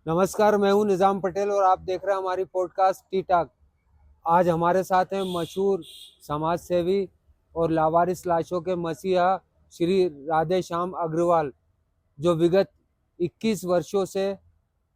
नमस्कार, मैं हूं निज़ाम पटेल और आप देख रहे हैं हमारी पॉडकास्ट टी टॉक। आज हमारे साथ हैं मशहूर समाज सेवी और लावारिस लाशों के मसीहा श्री राधे श्याम अग्रवाल, जो विगत 21 वर्षों से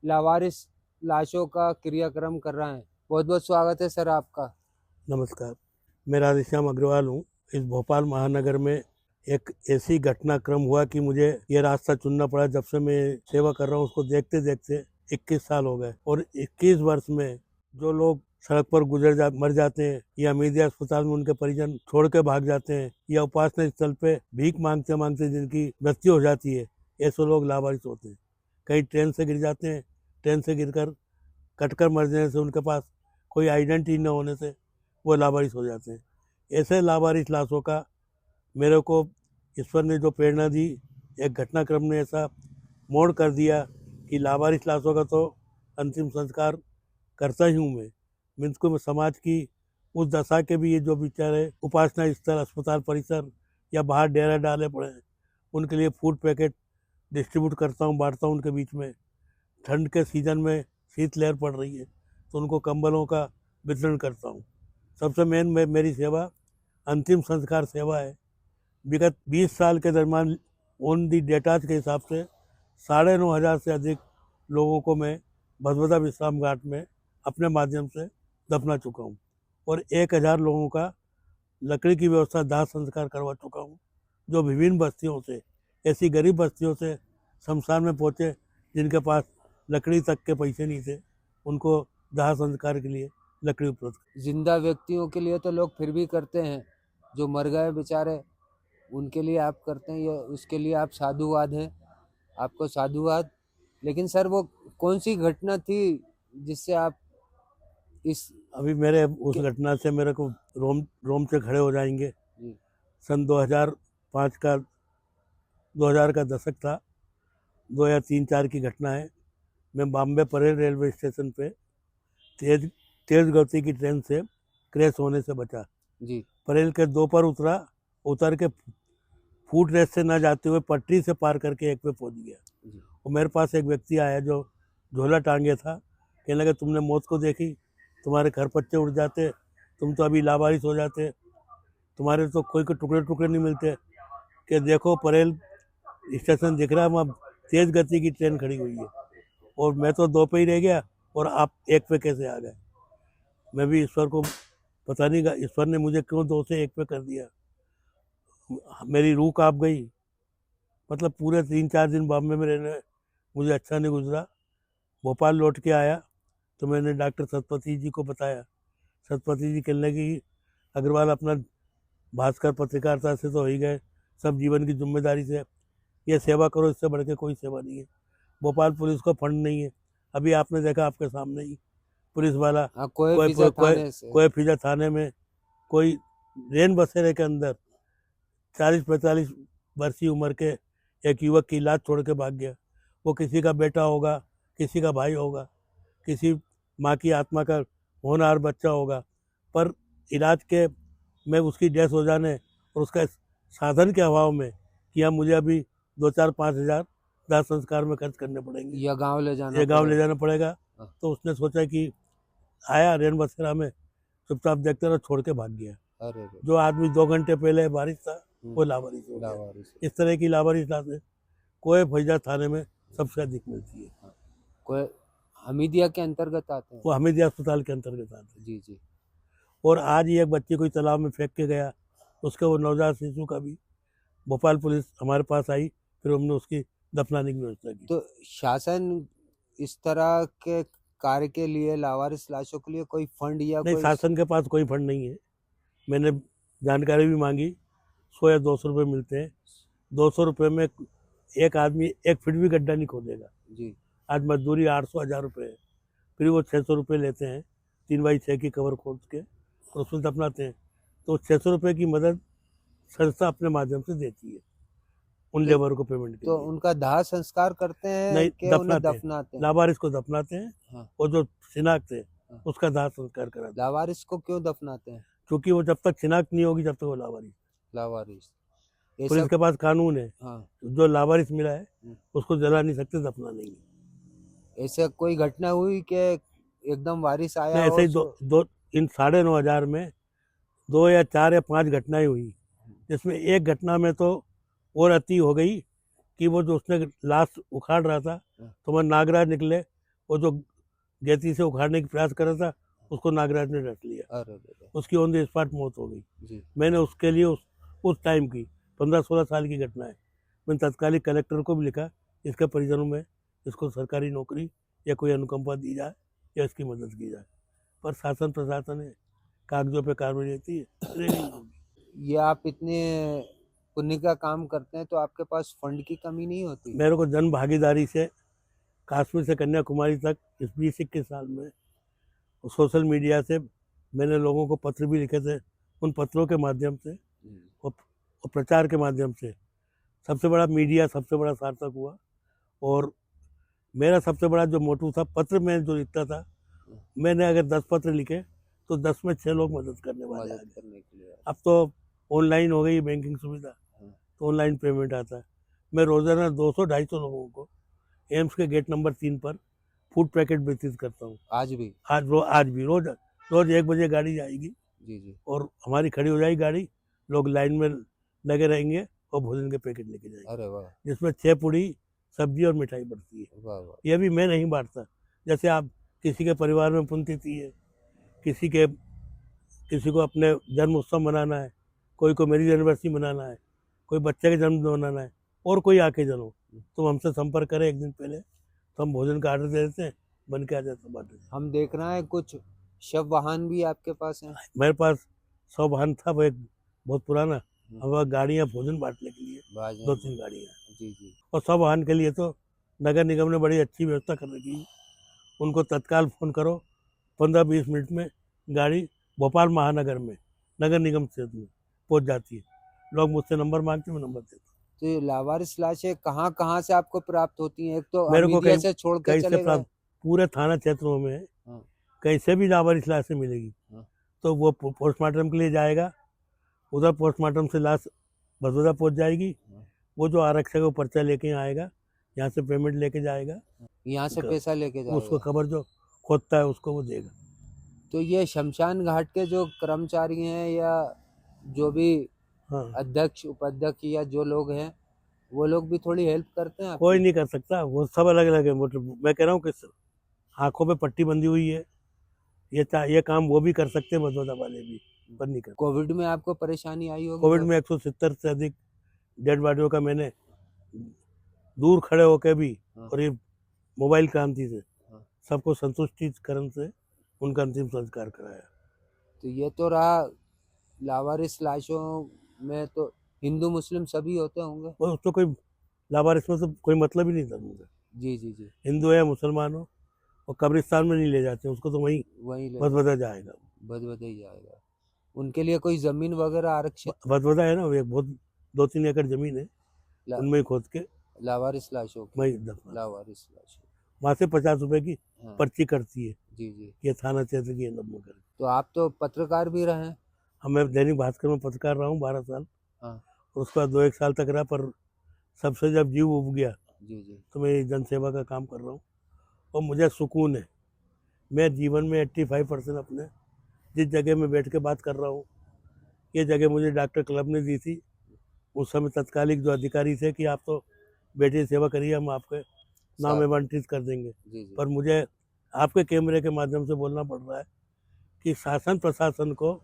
लावारिस लाशों का क्रियाक्रम कर रहे हैं। बहुत बहुत स्वागत है सर आपका। नमस्कार, मैं राधेश्याम अग्रवाल हूँ। इस भोपाल महानगर में एक ऐसी घटनाक्रम हुआ कि मुझे ये रास्ता चुनना पड़ा। जब से मैं सेवा कर रहा हूँ उसको देखते देखते 21 साल हो गए, और 21 वर्ष में जो लोग सड़क पर मर जाते हैं, या मीडिया अस्पताल में उनके परिजन छोड़ के भाग जाते हैं, या उपासना स्थल पे भीख मांगते मांगते जिनकी मृत्यु हो जाती है, ऐसे लोग लावारिस होते हैं। कई ट्रेन से गिर जाते हैं, ट्रेन से गिरकर कटकर मर जाने से, उनके पास कोई आइडेंटिटी न होने से वो लावारिस हो जाते हैं। ऐसे लावारिस लाशों का मेरे को ईश्वर ने जो प्रेरणा दी, एक घटनाक्रम ने ऐसा मोड़ कर दिया कि लावारिस लाशों का तो अंतिम संस्कार करता ही हूँ मैं। मीन्स को समाज की उस दशा के भी, ये जो बेचारे उपासना स्थल, अस्पताल परिसर या बाहर डेरा डाले पड़े हैं, उनके लिए फूड पैकेट डिस्ट्रीब्यूट करता हूँ, बांटता हूँ उनके बीच में। ठंड के सीजन में शीतलहर पड़ रही है तो उनको कंबलों का वितरण करता हूँ। सबसे मेन मेरी सेवा अंतिम संस्कार सेवा है। विगत 20 साल के दरमियान ऑन दी डेटाज के हिसाब से 9,500 से अधिक लोगों को मैं भदभदा विश्राम घाट में अपने माध्यम से दफना चुका हूँ, और 1,000 लोगों का लकड़ी की व्यवस्था, दाह संस्कार करवा चुका हूँ, जो विभिन्न बस्तियों से, ऐसी गरीब बस्तियों से शमशान में पहुँचे जिनके पास लकड़ी तक के पैसे नहीं थे, उनको दाह संस्कार के लिए लकड़ी उपलब्ध। जिंदा व्यक्तियों के लिए तो लोग फिर भी करते हैं, जो मर गए बेचारे उनके लिए आप करते हैं, ये उसके लिए आप साधुवाद हैं, आपको साधुवाद। लेकिन सर, वो कौन सी घटना थी जिससे आप इस अभी मेरे उस घटना से मेरे को रोम रोम से खड़े हो जाएंगे। सन 2005 का 2000 का दशक था, 2003-4 की घटना है। मैं बॉम्बे परेल रेलवे स्टेशन पे तेज गति की ट्रेन से क्रैश होने से बचा जी। परेल के 2 पर उतर के फूट रेस से ना जाते हुए पटरी से पार करके एक पे पहुंच गया। और मेरे पास एक व्यक्ति आया जो झोला टांगे था। कहने लगा, तुमने मौत को देखी, तुम्हारे घर पत्ते उड़ जाते, तुम तो अभी लावारिस हो जाते, तुम्हारे तो कोई के टुकड़े टुकड़े नहीं मिलते। कि देखो परेल स्टेशन दिख रहा है, वहाँ तेज गति की ट्रेन खड़ी हुई है, और मैं तो 2 पे ही रह गया और आप 1 पे कैसे आ गए। मैं भी ईश्वर को पता नहीं, ईश्वर ने मुझे क्यों 2 से 1 पे कर दिया। मेरी रूह काँप गई। मतलब पूरे 3-4 दिन बॉम्बे में रहने मुझे अच्छा नहीं गुजरा। भोपाल लौट के आया तो मैंने डॉक्टर सतपति जी को बताया। सतपति जी कहने लगी, अग्रवाल अपना भास्कर पत्रकारिता से तो हो ही गए, सब जीवन की जिम्मेदारी से ये सेवा करो, इससे बढ़ के कोई सेवा नहीं है। भोपाल पुलिस को फंड नहीं है। अभी आपने देखा आपके सामने ही पुलिस वाला कोई फिजा थाने में, कोई रेन बसेरे के अंदर 40-45 वर्षीय उम्र के एक युवक की लाश छोड़ के भाग गया। वो किसी का बेटा होगा, किसी का भाई होगा, किसी माँ की आत्मा का होनहार बच्चा होगा, पर इलाज के में उसकी डेथ हो जाने और उसका साधन के अभाव में कि यहाँ मुझे अभी 2-4-5 हज़ार दाह संस्कार में खर्च करने पड़ेंगे, या गांव ले जाना पड़ेगा। तो उसने सोचा कि आया रेन बसेरा में, चुपचाप देखते रहो, छोड़ के भाग गया। अरे जो आदमी 2 घंटे पहले बारिश था वो लावारिस हो गया। इस तरह की लावारिस लाशें कोई फैजा थाने में सबसे अधिक मिलती है। कोई हमीदिया के अंतर्गत आते हैं, वो हमीदिया अस्पताल के अंतर्गत आते हैं। जी जी। और आज ही एक बच्चे को तालाब में फेंक के गया, उसके वो नवजात शिशु का भी भोपाल पुलिस हमारे पास आई, फिर हमने उसकी दफनाने की व्यवस्था की। तो शासन इस तरह के कार्य के लिए, लावारिस लाशों के लिए कोई फंड या नहीं, कोई शासन के पास कोई फंड नहीं है। मैंने जानकारी भी मांगी, 100 या 200 रुपये मिलते हैं। 200 रुपये में एक आदमी 1 फीट भी गड्ढा नहीं खोदेगा जी। आज मजदूरी 800-1000 रुपये है। फिर वो 600 रुपये लेते हैं 3x6 की कवर खोद के, और उसमें दफनाते हैं। तो 600 रुपये की मदद संस्था अपने माध्यम से देती है उन लेबर को पेमेंट के तो लिए। उनका दाह संस्कार करते हैं? नहीं, कि उन्हें दफनाते हैं? लावारिस को दफनाते हैं। हाँ। और जो शिनाख्त है हाँ। उसका दाह संस्कार कराते हैं। लावारिस को क्यों दफनाते हैं? क्योंकि वो जब तक शिनाख्त नहीं होगी जब तक वो लावारिस पुलिस के पास कानून है। हाँ। जो लावारिस मिला है उसको जला नहीं सकते, दफना नहीं। ऐसे कोई घटना हुई कि एकदम बारिश आया नहीं, ऐसे और ही दो इन 9,500 में 2 या 4 या 5 घटनाएं हुई, जिसमें एक घटना में तो और अति हो गई कि वो जो उसने लाश उखाड़ रहा था तो वह नागराज निकले, वो जो गेती से उखाड़ने की प्रयास कर रहा था उसको नागराज ने डट लिया, अरे अरे, उसकी ऑन द स्पॉट मौत हो गई। जी मैंने उसके लिए उस टाइम की 15-16 साल की घटना है, मैंने तत्कालिक कलेक्टर को भी लिखा इसके परिजनों में इसको सरकारी नौकरी या कोई अनुकंपा दी जाए या इसकी मदद की जाए, पर शासन प्रशासन है, कागजों पे कार्रवाई रहती है, नहीं होगी। ये आप इतने पुण्य का काम करते हैं तो आपके पास फंड की कमी नहीं होती? मेरे को जन भागीदारी से कश्मीर से कन्याकुमारी तक इस 20-21 साल में सोशल मीडिया से मैंने लोगों को पत्र भी लिखे थे, उन पत्रों के माध्यम से और प्रचार के माध्यम से सबसे बड़ा मीडिया सबसे बड़ा सार्थक हुआ। और मेरा सबसे बड़ा जो मोटिव था, पत्र में जो लिखता था, मैंने अगर 10 पत्र लिखे तो 10 में 6 लोग मदद करने वाले आ मदद गए। करने के लिए। अब तो ऑनलाइन हो गई बैंकिंग सुविधा, तो ऑनलाइन पेमेंट आता है। मैं रोज़ाना 200-250 लोगों को एम्स के गेट नंबर 3 पर फूड पैकेट वितरित करता हूँ। आज भी? आज भी रोज 1 बजे गाड़ी जाएगी जी जी। और हमारी खड़ी हो जाएगी गाड़ी, लोग लाइन में लगे रहेंगे और भोजन के पैकेट लेके जाएंगे, अरे वाह, जिसमें 6 पूड़ी सब्जी और मिठाई पड़ती है। वाह वाह। ये भी मैं नहीं बांटता, जैसे आप किसी के परिवार में पुण्यतिथि है, किसी को अपने जन्म उत्सव मनाना है, कोई को मेरी एनिवर्सरी मनाना है, कोई बच्चे के जन्म मनाना है, और कोई आके जनो तो हमसे संपर्क करें एक दिन पहले, तो हम भोजन का ऑर्डर दे देते हैं, बन के आ जाता है बांट। हम देख रहे हैं कुछ शव वाहन भी आपके पास हैं? मेरे पास 100 वाहन था, वो एक बहुत पुराना, अब वह गाड़ियाँ भोजन बांटने के लिए बाजन। 2-3 गाड़ियाँ, जी जी। और 100 वाहन के लिए तो नगर निगम ने बड़ी अच्छी व्यवस्था कर रखी है। उनको तत्काल फ़ोन करो, 15-20 मिनट में गाड़ी भोपाल महानगर में नगर निगम क्षेत्र में पहुंच जाती है। लोग मुझसे नंबर मांगते हैं, मैं नंबर देता हूँ। तो ये लावारिस लाशें कहाँ कहाँ से आपको प्राप्त होती हैं? एक तो मेरे को मीडिया कहीं से छोड़ के कहीं से चले गए। प्राप्त, पूरे थाना क्षेत्रों में हाँ, कहीं से भी लावारिस लाशें मिलेगी हाँ। तो वो पोस्टमार्टम के लिए जाएगा, उधर पोस्टमार्टम से लाश बदौदा पहुंच जाएगी, वो जो आरक्षक वो पर्चा लेके आएगा, यहाँ से पेमेंट लेके जाएगा, यहाँ से पैसा लेके उसको जाएगा। खबर जो खोदता है उसको वो देगा। तो ये शमशान घाट के जो कर्मचारी हैं या जो भी हाँ, अध्यक्ष उपाध्यक्ष या जो लोग हैं वो लोग भी थोड़ी हेल्प करते हैं कोई आपकी? नहीं कर सकता, वो सब अलग अलग है। मैं कह रहा हूँ कि आंखों पे पट्टी बंधी हुई है, ये काम वो भी कर सकते हैं, बदौदा वाले भी, पर नहीं करते। कोविड में आपको परेशानी आई होगी? कोविड में 170 से अधिक डेड बॉडियों का मैंने दूर खड़े होकर भी, हाँ। और ये मोबाइल क्रांति से हाँ। सबको संतुष्टिकरण से उनका अंतिम संस्कार कराया। तो ये तो रहा लावारिस लाशों में, तो हिंदू मुस्लिम सभी होते होंगे? और उसको कोई लावारिस में तो कोई मतलब ही नहीं था मुझे, जी जी जी। हिंदू है मुसलमान हो, और कब्रिस्तान में नहीं ले जाते उसको, तो वहीं वहीं ले बदबदा जाएगा। बदबदे ही जाएगा। उनके लिए कोई जमीन वगैरह आरक्षित? बदबदा है ना, वो एक बहुत 2-3 एकड़ जमीन है, ला, उनमें ही खोद के लावारिस लाशों की? वहीं दफना। लावारिस लाशों। वहाँ से 50 रुपए की हाँ, पर्ची कटती है, जी जी। ये थाना क्षेत्र की नंबर कर। तो आप तो पत्रकार भी रहे हैं? हम मैं दैनिक भास्कर में पत्रकार रहा हूँ 12 साल, हाँ, और उसके बाद 2-1 साल तक रहा, पर सबसे जब जीव उब गया जी जी। तो मैं जन सेवा का काम कर रहा हूँ, और मुझे सुकून है। मैं जीवन में 85% अपने जिस जगह में बैठ के बात कर रहा हूँ, ये जगह मुझे डॉक्टर क्लब ने दी थी। उस समय तत्कालिक जो अधिकारी थे कि आप तो बेटे सेवा करिए, हम आपके नाम साथ- एवंटित कर देंगे, जी जी। पर मुझे आपके कैमरे के माध्यम से बोलना पड़ रहा है कि शासन प्रशासन को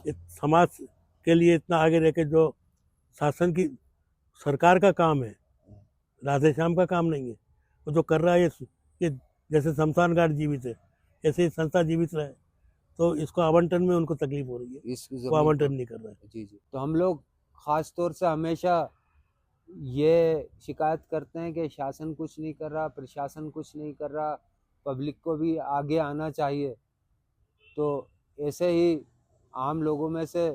समाज के लिए इतना आगे रह के, जो शासन की सरकार का काम है, राधे श्याम का काम नहीं है, वो जो कर रहा है ये जैसे शमशान घाट जीवित है ऐसे ही संस्था जीवित रहे, तो इसको आवंटन में उनको तकलीफ हो रही है, इस वो जमीन आवंटन को- नहीं कर रहा है। जी जी। तो हम लोग खास तौर से हमेशा ये शिकायत करते हैं कि शासन कुछ नहीं कर रहा, प्रशासन कुछ नहीं कर रहा, पब्लिक को भी आगे आना चाहिए। तो ऐसे ही आम लोगों में से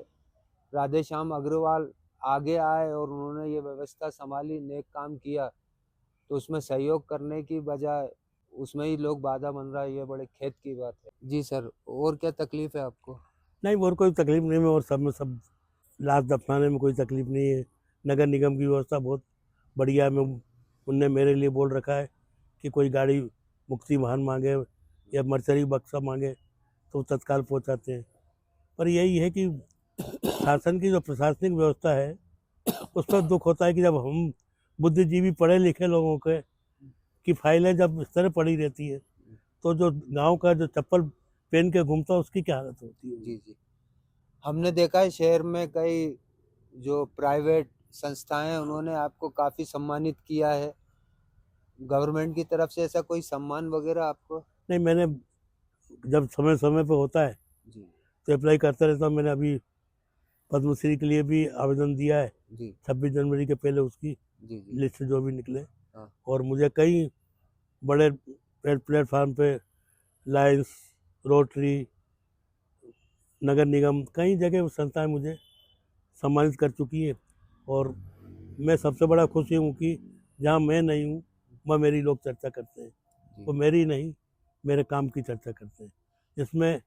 राधे श्याम अग्रवाल आगे आए और उन्होंने ये व्यवस्था संभाली, नेक काम किया, तो उसमें सहयोग करने की बजाय उसमें ही लोग बाधा बन रहा है, ये बड़े खेद की बात है। जी सर, और क्या तकलीफ है आपको? नहीं, और कोई तकलीफ नहीं है, और सब में सब लाश दफनाने में कोई तकलीफ नहीं है। नगर निगम की व्यवस्था बहुत बढ़िया है। मैं उनने मेरे लिए बोल रखा है कि कोई गाड़ी मुक्ति महान मांगे या मर्चरी बक्सा मांगे तो तत्काल पहुंचाते हैं। पर यही है कि शासन की जो प्रशासनिक व्यवस्था है उस पर दुख होता है कि जब हम बुद्धिजीवी पढ़े लिखे लोगों के की फाइलें जब इस तरह पड़ी रहती है तो जो गांव का जो चप्पल पहन के घूमता है उसकी क्या हालत होती है। जी जी। हमने देखा है शहर में कई जो प्राइवेट संस्थाएं हैं उन्होंने आपको काफी सम्मानित किया है। गवर्नमेंट की तरफ से ऐसा कोई सम्मान वगैरह आपको? नहीं, मैंने जब समय समय पे होता है जी तो अप्लाई करता रहता हूँ। मैंने अभी पद्मश्री के लिए भी आवेदन दिया है, जी 26 जनवरी के पहले उसकी जी जी। लिस्ट जो भी निकले। हाँ। और मुझे कई बड़े प्लेटफार्म पे लायंस, रोटरी, नगर निगम, कई जगह संस्थाएं मुझे सम्मानित कर चुकी है। और मैं सबसे बड़ा खुश हूँ कि जहाँ मैं नहीं हूँ वह मेरी लोग चर्चा करते हैं। वो मेरी नहीं, मेरे काम की चर्चा करते हैं। इसमें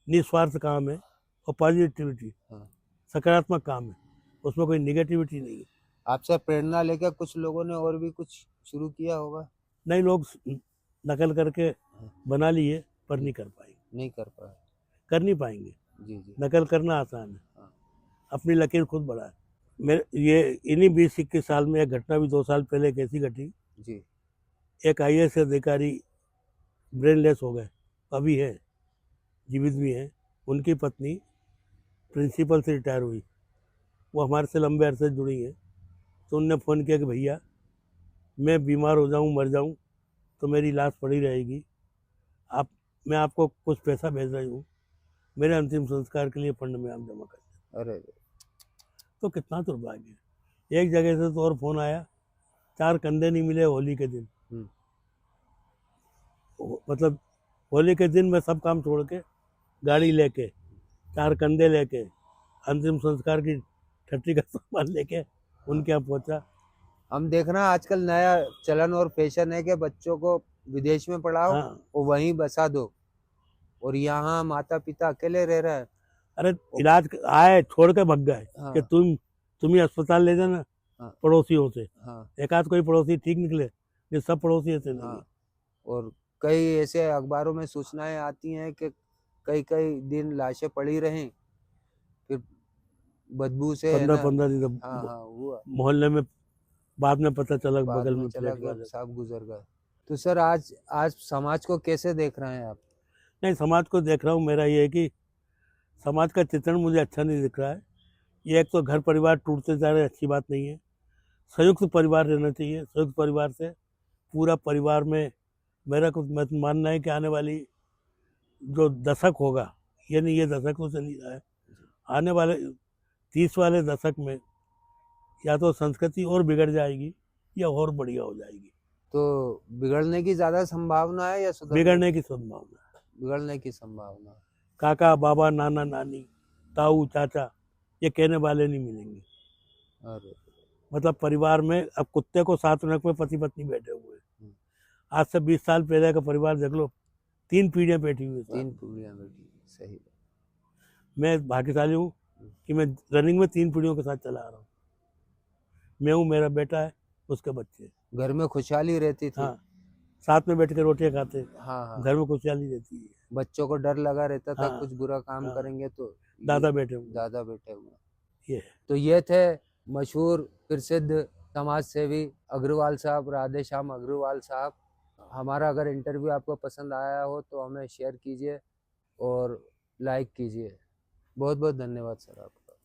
निस्वार्थ काम है और पॉजिटिविटी, हाँ। सकारात्मक काम है, उसमें कोई निगेटिविटी नहीं है। आपसे प्रेरणा लेकर कुछ लोगों ने और भी कुछ शुरू किया होगा? नए लोग नकल करके बना लिए पर नहीं कर पाएंगे, नहीं कर पाए। कर नहीं पाएंगे। जी जी। नकल करना आसान है, हाँ। अपनी लकीर खुद बढ़ा है। मेरे ये इन्हीं 20-21 साल में एक घटना भी 2 साल पहले कैसी घटी। जी एक IAS अधिकारी ब्रेनलेस हो गए, अभी है, जीवित भी हैं। उनकी पत्नी प्रिंसिपल से रिटायर हुई, वो हमारे से लंबे अरसे से जुड़ी हैं। तो उनने फ़ोन किया कि भैया मैं बीमार हो जाऊं, मर जाऊं तो मेरी लाश पड़ी रहेगी, मैं आपको कुछ पैसा भेज रही हूँ, मेरे अंतिम संस्कार के लिए फंड में आप जमा कर दें। अरे तो कितना दुर्भाग्य है। एक जगह से तो और फ़ोन आया, 4 कंधे नहीं मिले होली के दिन। मतलब होली के दिन मैं सब काम छोड़ के गाड़ी लेके 4 कंधे लेके अंतिम संस्कार की छठी का सामान लेके उनके यहाँ पहुंचा। हम देख रहे हैं आजकल नया चलन और फैशन है कि बच्चों को विदेश में पढ़ाओ हाँ, और वहीं बसा दो और यहाँ माता पिता अकेले रह रहे हैं। अरे इलाज आए छोड़ के भग गए हाँ कि तुम ही अस्पताल ले जाना हाँ पड़ोसियों से। हाँ एक आध कोई पड़ोसी ठीक निकले, ये सब पड़ोसी ऐसे नहीं हाँ। है। और कई ऐसे अखबारों में सूचनाएं आती हैं कि कई कई दिन लाशें पड़ी रहें, फिर बदबू से है ना। 15-15 दिन हाँ हाँ हुआ, मोहल्ले में बाद में पता चला बाद बगल में में चला फ्लैट गया, वाले। साहब गुजर गए। तो सर आज आज समाज को कैसे देख रहे हैं आप? नहीं, समाज को देख रहा हूँ। मेरा ये है कि समाज का चित्रण मुझे अच्छा नहीं दिख रहा है। ये एक तो घर परिवार टूटते जा रहे, अच्छी बात नहीं है। संयुक्त परिवार रहना चाहिए। संयुक्त परिवार से पूरा परिवार में मेरा कुछ मानना है कि आने वाली जो दशक होगा, यानी ये दशक तो चल ही रहा है, आने वाले 30 वाले दशक में या तो संस्कृति और बिगड़ जाएगी या और बढ़िया हो जाएगी। तो बिगड़ने की ज्यादा संभावना है या सुधरने? बिगड़ने की संभावना है। बिगड़ने की संभावना। काका बाबा नाना नानी ताऊ चाचा ये कहने वाले नहीं मिलेंगे। अरे मतलब परिवार में अब कुत्ते को साथ रख में पति पत्नी बैठे हुए हैं। आज से 20 साल पहले का परिवार देख लो, 3 पीढ़ियां बैठी हुई हैं। 3 पीढ़ियां बैठी, सही। मैं भाग्यशाली हूँ कि मैं रनिंग में 3 पीढ़ियों के साथ चला आ रहा हूँ। मैं हूँ, मेरा बेटा है, उसके बच्चे। घर में खुशहाली रहती थी। हाँ, साथ में बैठ के रोटियां खाते, हाँ हाँ। घर में खुशहाली रहती है। बच्चों को डर लगा रहता था हाँ, कुछ बुरा काम हाँ। करेंगे तो दादा बैठे हुए। दादा बैठे हुए। ये तो ये थे मशहूर प्रसिद्ध समाज सेवी अग्रवाल साहब, राधे श्याम अग्रवाल साहब। हमारा अगर इंटरव्यू आपको पसंद आया हो तो हमें शेयर कीजिए और लाइक कीजिए। बहुत बहुत धन्यवाद सर आपका।